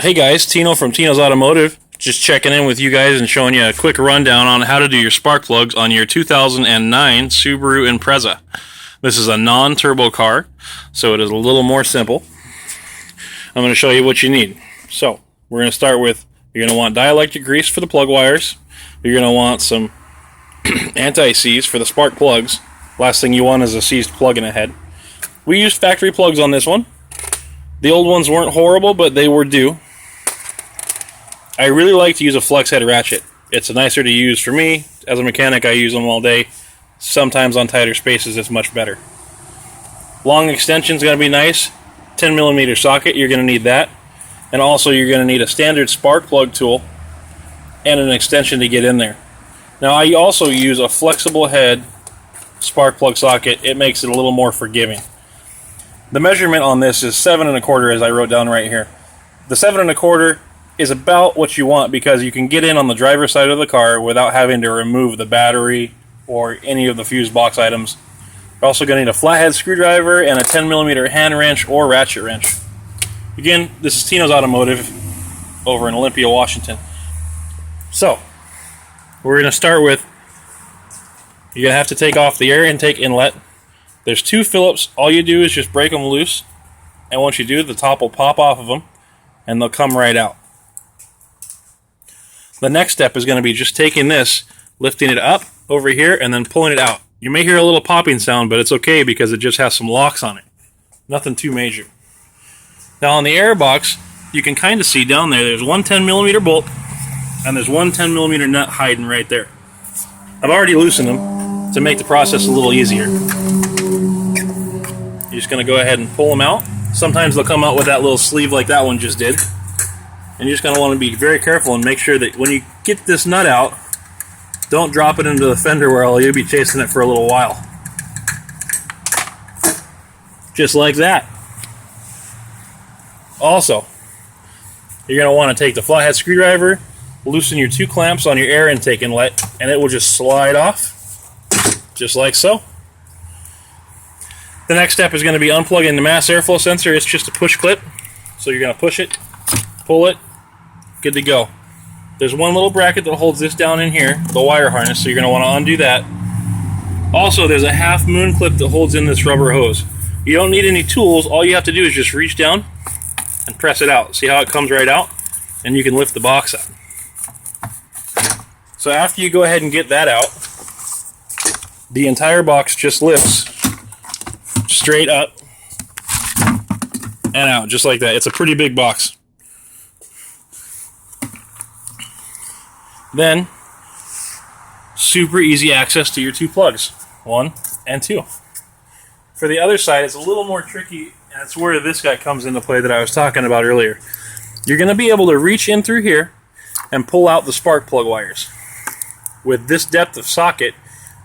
Hey guys, Tino from Tino's Automotive. Just checking in with you guys and showing you a quick rundown on how to do your spark plugs on your 2009 Subaru Impreza. This is a non-turbo car, so it is a little more simple. I'm going to show you what you need. So, we're going to start with, you're going to want dielectric grease for the plug wires. You're going to want some anti-seize for the spark plugs. Last thing you want is a seized plug in a head. We used factory plugs on this one. The old ones weren't horrible, but they were due. I really like to use a flex head ratchet. It's nicer to use for me. As a mechanic, I use them all day. Sometimes on tighter spaces, it's much better. Long extension is going to be nice. 10mm socket, you're going to need that. And also, you're going to need a standard spark plug tool and an extension to get in there. Now, I also use a flexible head spark plug socket. It makes it a little more forgiving. The measurement on this is 7 1/4, as I wrote down right here. The 7 1/4 is about what you want because you can get in on the driver's side of the car without having to remove the battery or any of the fuse box items. You're also going to need a flathead screwdriver and a 10mm hand wrench or ratchet wrench. Again, this is Tino's Automotive over in Olympia, Washington. So, we're going to start with, you're going to have to take off the air intake inlet. There's 2 Phillips. All you do is just break them loose, and once you do, the top will pop off of them, and they'll come right out. The next step is going to be just taking this, lifting it up over here, and then pulling it out. You may hear a little popping sound, but it's okay because it just has some locks on it. Nothing too major. Now on the air box, you can kind of see down there, there's one 10mm bolt, and there's one 10mm nut hiding right there. I've already loosened them to make the process a little easier. You're just going to go ahead and pull them out. Sometimes they'll come out with that little sleeve like that one just did. And you're just going to want to be very careful and make sure that when you get this nut out, don't drop it into the fender where you'll be chasing it for a little while. Just like that. Also, you're going to want to take the flathead screwdriver, loosen your 2 clamps on your air intake inlet, and it will just slide off, just like so. The next step is going to be unplugging the mass airflow sensor. It's just a push clip. So you're going to push it, pull it, good to go. There's one little bracket that holds this down in here, the wire harness, so you're going to want to undo that. Also, there's a half moon clip that holds in this rubber hose. You don't need any tools. All you have to do is just reach down and press it out. See how it comes right out? And you can lift the box up. So after you go ahead and get that out, the entire box just lifts straight up and out, just like that. It's a pretty big box. Then, super easy access to your 2 plugs, 1 and 2. For the other side, it's a little more tricky, and it's where this guy comes into play that I was talking about earlier. You're going to be able to reach in through here and pull out the spark plug wires. With this depth of socket,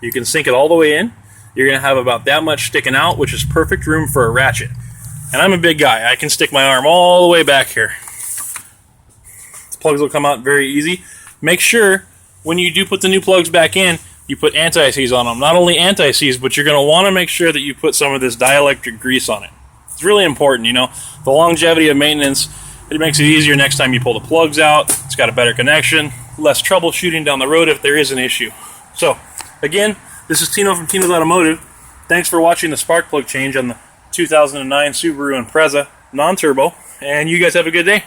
you can sink it all the way in. You're going to have about that much sticking out, which is perfect room for a ratchet. And I'm a big guy. I can stick my arm all the way back here. The plugs will come out very easy. Make sure when you do put the new plugs back in, you put anti-seize on them. Not only anti-seize, but you're going to want to make sure that you put some of this dielectric grease on it. It's really important, you know. The longevity of maintenance, it makes it easier next time you pull the plugs out. It's got a better connection, less troubleshooting down the road if there is an issue. So, again, this is Tino from Tino's Automotive. Thanks for watching the spark plug change on the 2009 Subaru Impreza non-turbo, and you guys have a good day.